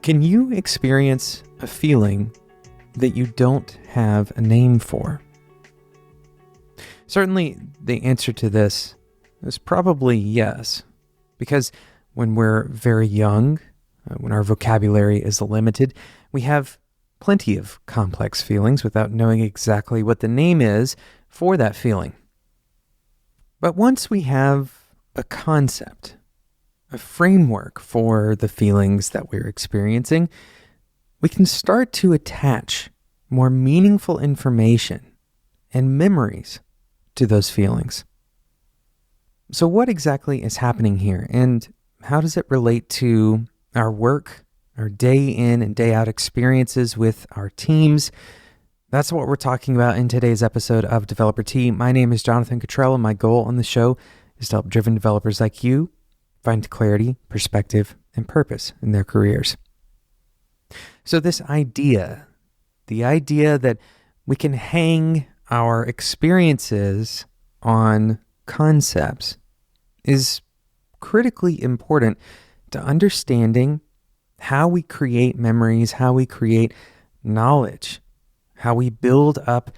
Can you experience a feeling that you don't have a name for? Certainly, the answer to this is probably yes, because when we're very young, when our vocabulary is limited, we have plenty of complex feelings without knowing exactly what the name is for that feeling. But once we have a concept, a framework for the feelings that we're experiencing, we can start to attach more meaningful information and memories to those feelings. So what exactly is happening here, and how does it relate to our work, our day in and day out experiences with our teams? That's what we're talking about in today's episode of Developer Tea. My name is Jonathan Cottrell, and my goal on the show is to help driven developers like you find clarity, perspective, and purpose in their careers. So this idea, the idea that we can hang our experiences on concepts, is critically important to understanding how we create memories, how we create knowledge, how we build up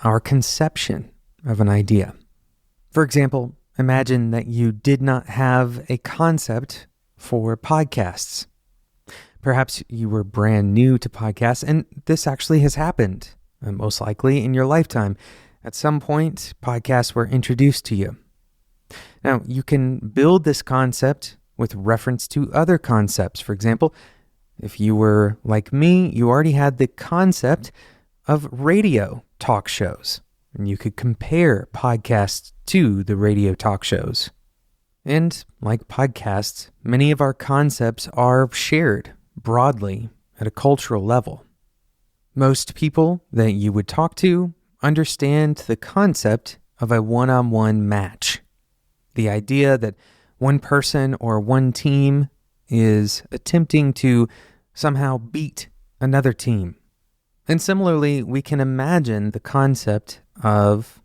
our conception of an idea. For example, imagine that you did not have a concept for podcasts. Perhaps you were brand new to podcasts, and this actually has happened, most likely in your lifetime. At some point, podcasts were introduced to you. Now, you can build this concept with reference to other concepts. For example, if you were like me, you already had the concept of radio talk shows, and you could compare podcasts to the radio talk shows. And like podcasts, many of our concepts are shared broadly at a cultural level. Most people that you would talk to understand the concept of a one-on-one match. The idea that one person or one team is attempting to somehow beat another team. And similarly, we can imagine the concept of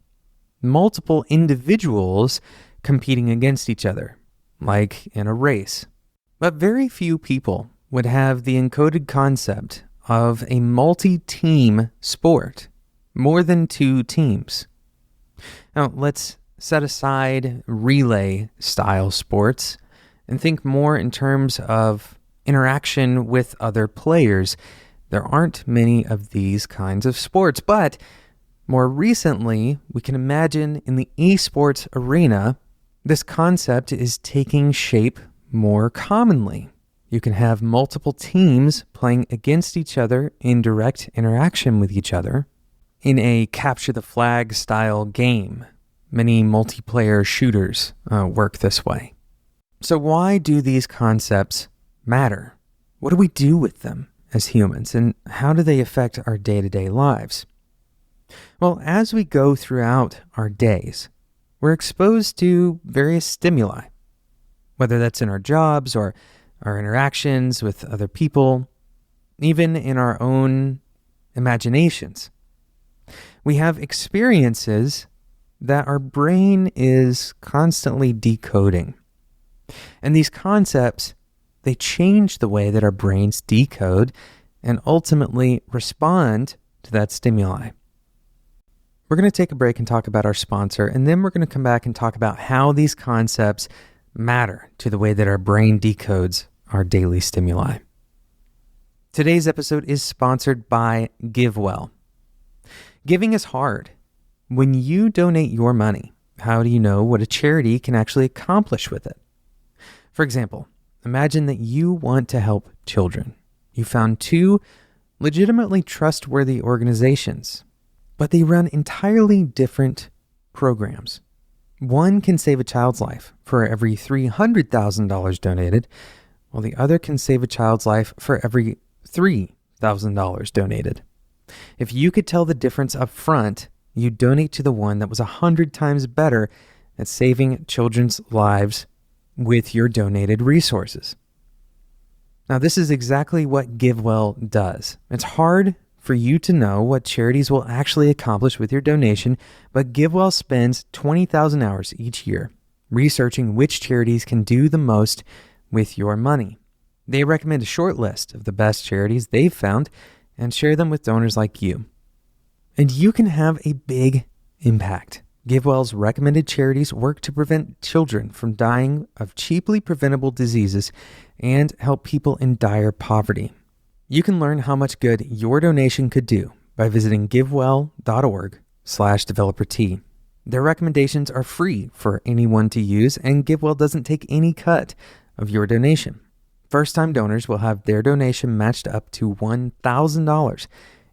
multiple individuals competing against each other, like in a race. But very few people would have the encoded concept of a multi-team sport, more than two teams. Now, let's set aside relay-style sports and think more in terms of interaction with other players. There aren't many of these kinds of sports, but more recently, we can imagine in the esports arena, this concept is taking shape more commonly. You can have multiple teams playing against each other in direct interaction with each other in a capture the flag style game. Many multiplayer shooters work this way. So why do these concepts matter? What do we do with them as humans, and how do they affect our day-to-day lives? Well, as we go throughout our days, we're exposed to various stimuli, whether that's in our jobs or our interactions with other people, even in our own imaginations. We have experiences that our brain is constantly decoding. And these concepts, they change the way that our brains decode and ultimately respond to that stimuli. We're going to take a break and talk about our sponsor, and then we're going to come back and talk about how these concepts matter to the way that our brain decodes our daily stimuli. Today's episode is sponsored by GiveWell. Giving is hard. When you donate your money, how do you know what a charity can actually accomplish with it? For example, imagine that you want to help children. You found two legitimately trustworthy organizations, but they run entirely different programs. One can save a child's life for every $300,000 donated, while the other can save a child's life for every $3,000 donated. If you could tell the difference up front, you donate to the one that was 100 times better at saving children's lives with your donated resources. Now, this is exactly what GiveWell does. It's hard for you to know what charities will actually accomplish with your donation, but GiveWell spends 20,000 hours each year researching which charities can do the most with your money. They recommend a short list of the best charities they've found and share them with donors like you. And you can have a big impact. GiveWell's recommended charities work to prevent children from dying of cheaply preventable diseases and help people in dire poverty. You can learn how much good your donation could do by visiting givewell.org/developer-T. Their recommendations are free for anyone to use, and GiveWell doesn't take any cut of your donation. First-time donors will have their donation matched up to $1,000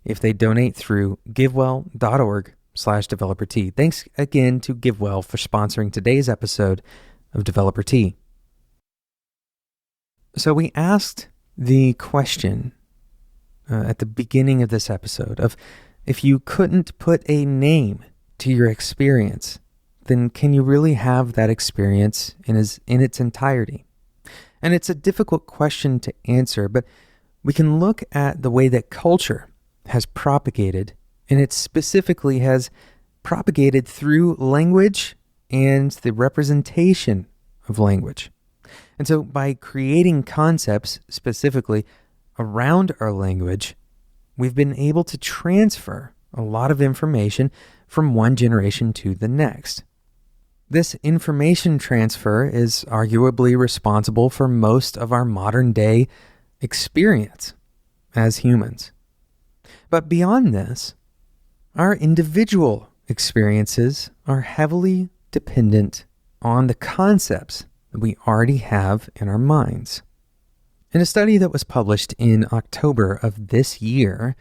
if they donate through givewell.org/developer-T. Thanks again to GiveWell for sponsoring today's episode of Developer T. So we asked the question at the beginning of this episode of, if you couldn't put a name to your experience, then can you really have that experience in its entirety? And it's a difficult question to answer, but we can look at the way that culture has propagated, and it specifically has propagated through language and the representation of language. And so by creating concepts specifically around our language, we've been able to transfer a lot of information from one generation to the next. This information transfer is arguably responsible for most of our modern day experience as humans. But beyond this, our individual experiences are heavily dependent on the concepts that we already have in our minds. In a study that was published in October of this year,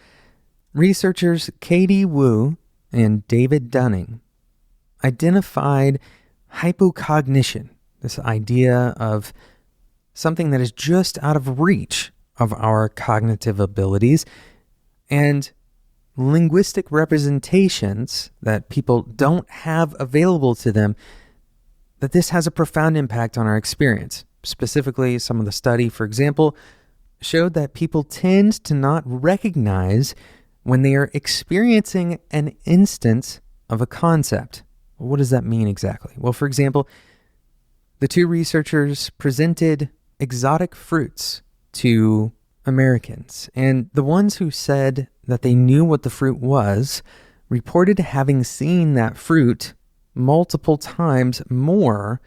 researchers Katie Wu and David Dunning identified hypocognition, this idea of something that is just out of reach of our cognitive abilities, and linguistic representations that people don't have available to them, that this has a profound impact on our experience. Specifically, some of the study, for example, showed that people tend to not recognize when they are experiencing an instance of a concept. What does that mean exactly? Well, for example, the two researchers presented exotic fruits to Americans, and the ones who said that they knew what the fruit was reported having seen that fruit multiple times more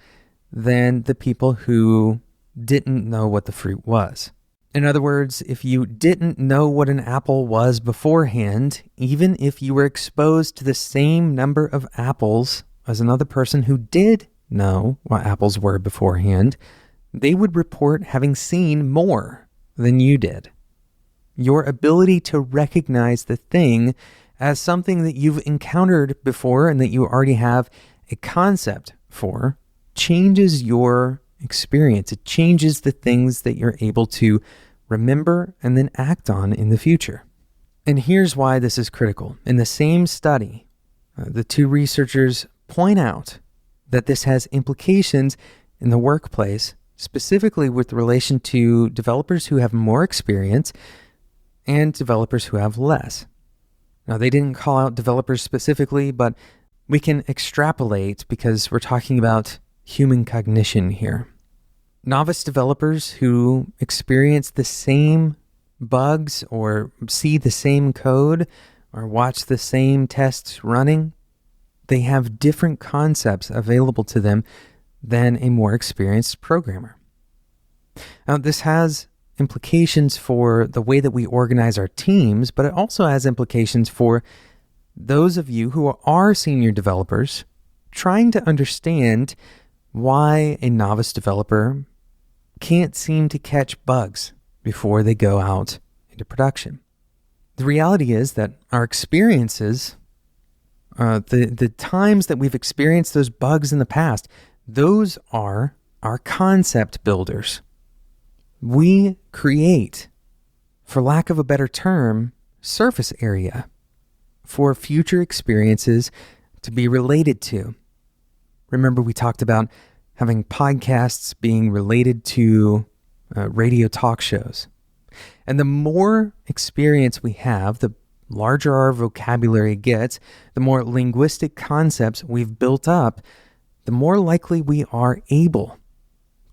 than the people who didn't know what the fruit was. In other words, if you didn't know what an apple was beforehand, even if you were exposed to the same number of apples as another person who did know what apples were beforehand, they would report having seen more than you did. Your ability to recognize the thing as something that you've encountered before and that you already have a concept for changes your experience. It changes the things that you're able to remember and then act on in the future. And here's why this is critical. In the same study, the two researchers point out that this has implications in the workplace, specifically with relation to developers who have more experience and developers who have less. Now, they didn't call out developers specifically, but we can extrapolate because we're talking about human cognition here. Novice developers who experience the same bugs or see the same code or watch the same tests running, they have different concepts available to them than a more experienced programmer. Now, this has implications for the way that we organize our teams, but it also has implications for those of you who are senior developers trying to understand why a novice developer can't seem to catch bugs before they go out into production. The reality is that our experiences, the times that we've experienced those bugs in the past, those are our concept builders. We create, for lack of a better term, surface area for future experiences to be related to. Remember, we talked about having podcasts being related to radio talk shows. And the more experience we have, the larger our vocabulary gets, the more linguistic concepts we've built up, the more likely we are able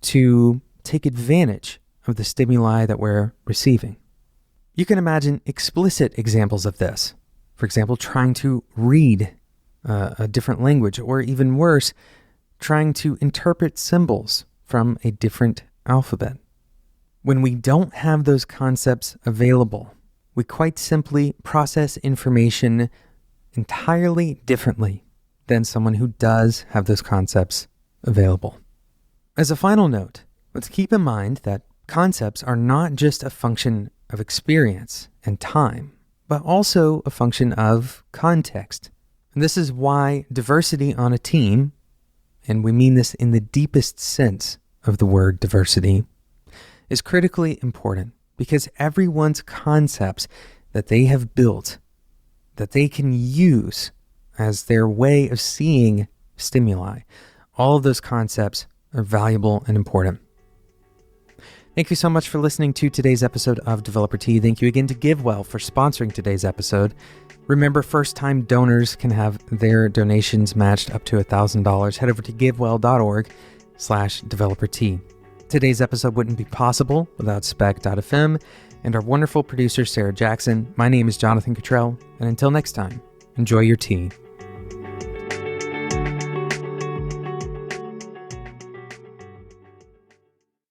to take advantage of the stimuli that we're receiving. You can imagine explicit examples of this. For example, trying to read a different language, or even worse, trying to interpret symbols from a different alphabet. When we don't have those concepts available, we quite simply process information entirely differently than someone who does have those concepts available. As a final note, let's keep in mind that concepts are not just a function of experience and time, but also a function of context. And this is why diversity on a team, and we mean this in the deepest sense of the word diversity, is critically important, because everyone's concepts that they have built, that they can use as their way of seeing stimuli, all of those concepts are valuable and important. Thank you so much for listening to today's episode of Developer Tea. Thank you again to GiveWell for sponsoring today's episode. Remember, first-time donors can have their donations matched up to $1,000. Head over to givewell.org/developertea. Today's episode wouldn't be possible without Spec.fm and our wonderful producer, Sarah Jackson. My name is Jonathan Cottrell, and until next time, enjoy your tea.